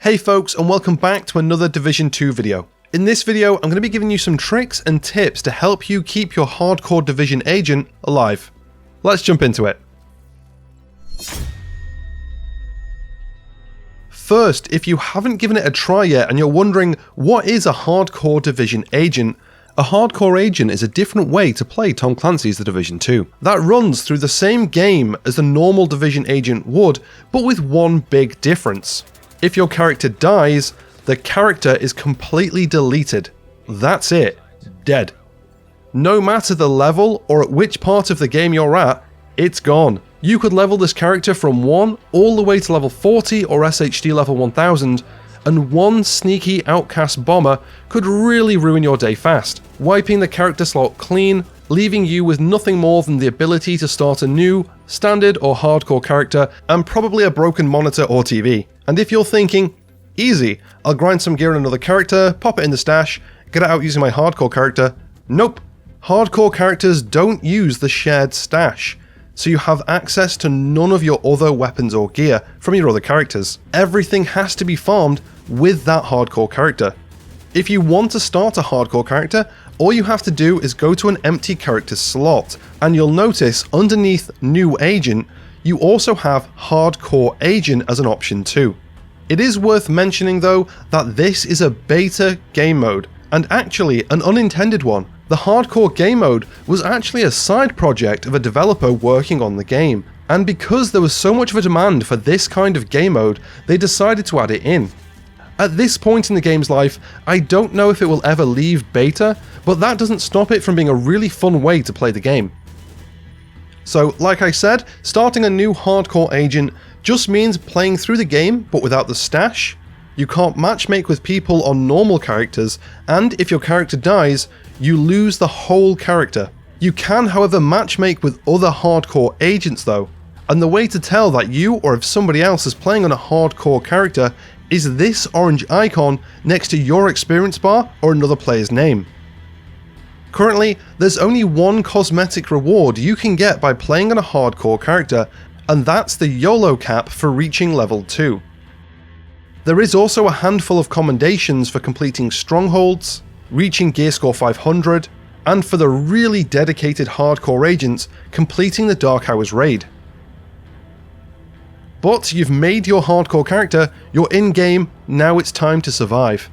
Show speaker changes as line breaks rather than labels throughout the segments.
Hey folks, and welcome back to another Division 2 video. In this video, I'm going to be giving you some tricks and tips to help you keep your hardcore Division agent alive. Let's jump into it. First, if you haven't given it a try yet and you're wondering what is a hardcore Division agent, a hardcore agent is a different way to play Tom Clancy's The Division 2. That runs through the same game as the normal Division agent would, but with one big difference. If your character dies, the character is completely deleted. That's it. Dead. No matter the level or at which part of the game you're at, it's gone. You could level this character from 1 all the way to level 40 or SHD level 1000, and one sneaky outcast bomber could really ruin your day fast, wiping the character slot clean, leaving you with nothing more than the ability to start a new, standard or hardcore character, and probably a broken monitor or TV. And if you're thinking, easy, I'll grind some gear on another character, pop it in the stash, get it out using my hardcore character. Nope. Hardcore characters don't use the shared stash, so you have access to none of your other weapons or gear from your other characters. Everything has to be farmed with that hardcore character. If you want to start a hardcore character, all you have to do is go to an empty character slot, and you'll notice underneath New Agent, you also have Hardcore Agent as an option too. It is worth mentioning though that this is a beta game mode, and actually an unintended one. The Hardcore game mode was actually a side project of a developer working on the game, and because there was so much of a demand for this kind of game mode, they decided to add it in. At this point in the game's life, I don't know if it will ever leave beta, but that doesn't stop it from being a really fun way to play the game. So, like I said, starting a new hardcore agent just means playing through the game, but without the stash. You can't matchmake with people on normal characters, and if your character dies, you lose the whole character. You can, however, matchmake with other hardcore agents though, and the way to tell that you or if somebody else is playing on a hardcore character is this orange icon next to your experience bar or another player's name. Currently, there's only one cosmetic reward you can get by playing on a hardcore character, and that's the YOLO cap for reaching level 2. There is also a handful of commendations for completing strongholds, reaching gear score 500, and for the really dedicated hardcore agents, completing the Dark Hours raid. But you've made your hardcore character, you're in game, now it's time to survive.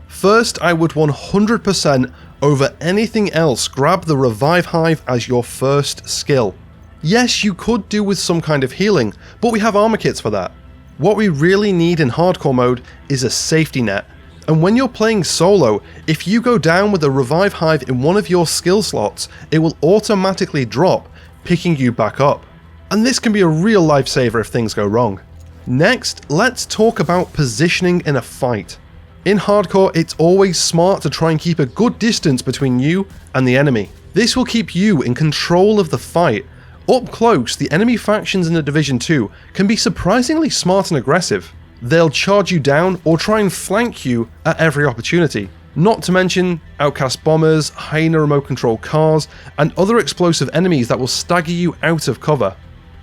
First, I would 100% over anything else grab the Revive Hive as your first skill. Yes, you could do with some kind of healing, but we have armor kits for that. What we really need in hardcore mode is a safety net, and when you're playing solo, if you go down with a Revive Hive in one of your skill slots, it will automatically drop, picking you back up. And this can be a real lifesaver if things go wrong. Next, let's talk about positioning in a fight. In hardcore, it's always smart to try and keep a good distance between you and the enemy. This will keep you in control of the fight. Up close, the enemy factions in the Division 2 can be surprisingly smart and aggressive. They'll charge you down or try and flank you at every opportunity. Not to mention outcast bombers, hyena remote control cars, and other explosive enemies that will stagger you out of cover.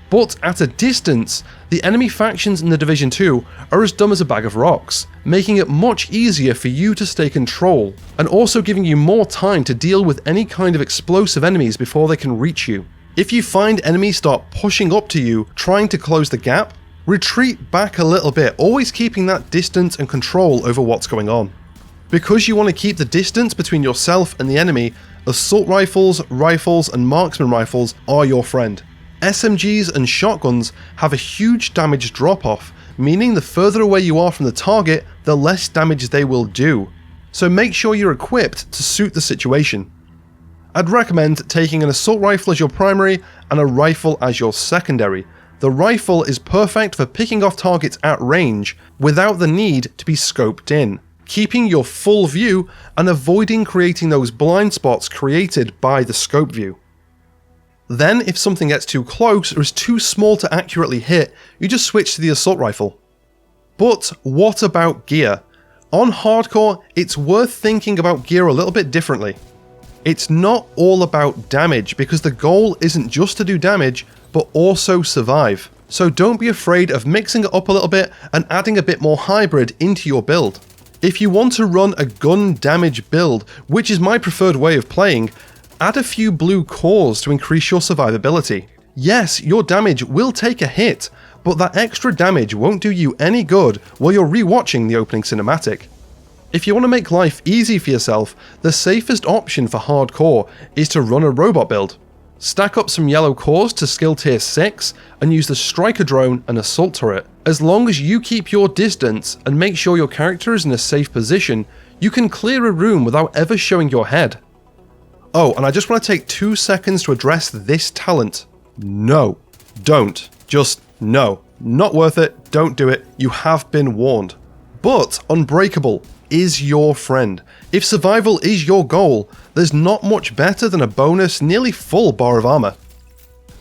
But at a distance, the enemy factions in the Division 2 are as dumb as a bag of rocks, making it much easier for you to stay control, and also giving you more time to deal with any kind of explosive enemies before they can reach you. If you find enemies start pushing up to you, trying to close the gap, retreat back a little bit, always keeping that distance and control over what's going on. Because you want to keep the distance between yourself and the enemy, assault rifles, rifles, and marksman rifles are your friend. SMGs and shotguns have a huge damage drop-off, meaning the further away you are from the target, the less damage they will do. So make sure you're equipped to suit the situation. I'd recommend taking an assault rifle as your primary and a rifle as your secondary. The rifle is perfect for picking off targets at range without the need to be scoped in, keeping your full view and avoiding creating those blind spots created by the scope view. Then, if something gets too close or is too small to accurately hit, you just switch to the assault rifle. But what about gear? On hardcore, it's worth thinking about gear a little bit differently. It's not all about damage, because the goal isn't just to do damage, but also survive. so don't be afraid of mixing it up a little bit and adding a bit more hybrid into your build. If you want to run a gun damage build, which is my preferred way of playing, add a few blue cores to increase your survivability. Yes, your damage will take a hit, but that extra damage won't do you any good while you're rewatching the opening cinematic. If you want to make life easy for yourself, the safest option for hardcore is to run a robot build. Stack up some yellow cores to skill tier 6 and use the striker drone and assault turret. As long as you keep your distance and make sure your character is in a safe position, you can clear a room without ever showing your head. Oh, and I just want to take 2 seconds to address this talent. No, don't. Just no. Not worth it, don't do it, you have been warned. But Unbreakable is your friend. If survival is your goal, there's not much better than a bonus nearly full bar of armor.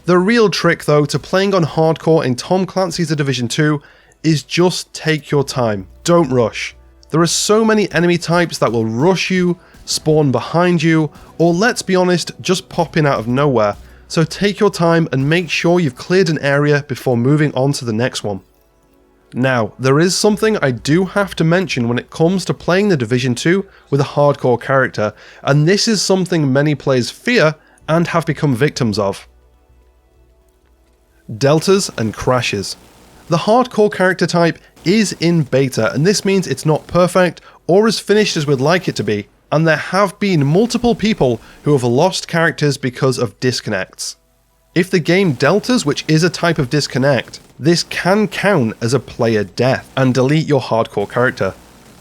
The real trick though to playing on hardcore in Tom Clancy's The Division 2 is just take your time, don't rush. There are so many enemy types that will rush you, spawn behind you, or let's be honest, just pop in out of nowhere. So take your time and make sure you've cleared an area before moving on to the next one. Now, there is something I do have to mention when it comes to playing the Division 2 with a hardcore character, and this is something many players fear and have become victims of. Deltas and crashes. The hardcore character type is in beta, and this means it's not perfect or as finished as we'd like it to be, and there have been multiple people who have lost characters because of disconnects. If the game deltas, which is a type of disconnect, this can count as a player death and delete your hardcore character.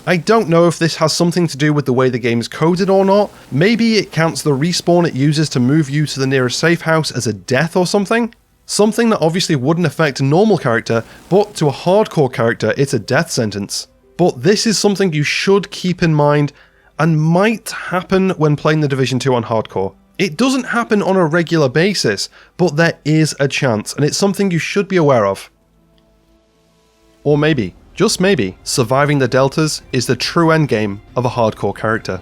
I don't know if this has something to do with the way the game's coded or not. Maybe it counts the respawn it uses to move you to the nearest safe house as a death or something? Something that obviously wouldn't affect a normal character, but to a hardcore character it's a death sentence. But this is something you should keep in mind and might happen when playing the Division 2 on hardcore. It doesn't happen on a regular basis, but there is a chance, and it's something you should be aware of. Or maybe, just maybe, surviving the deltas is the true endgame of a hardcore character.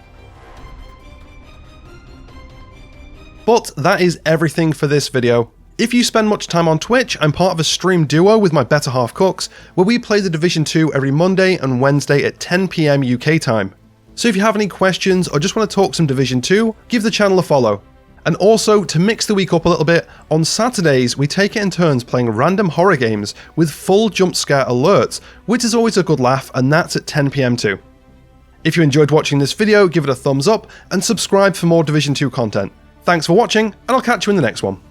But that is everything for this video. If you spend much time on Twitch, I'm part of a stream duo with my better half Cooks, where we play the Division 2 every Monday and Wednesday at 10 PM UK time. So if you have any questions or just want to talk some Division 2, give the channel a follow. And also, to mix the week up a little bit, on Saturdays we take it in turns playing random horror games with full jump scare alerts, which is always a good laugh, and that's at 10 PM too. If you enjoyed watching this video, give it a thumbs up and subscribe for more Division 2 content. Thanks for watching, and I'll catch you in the next one.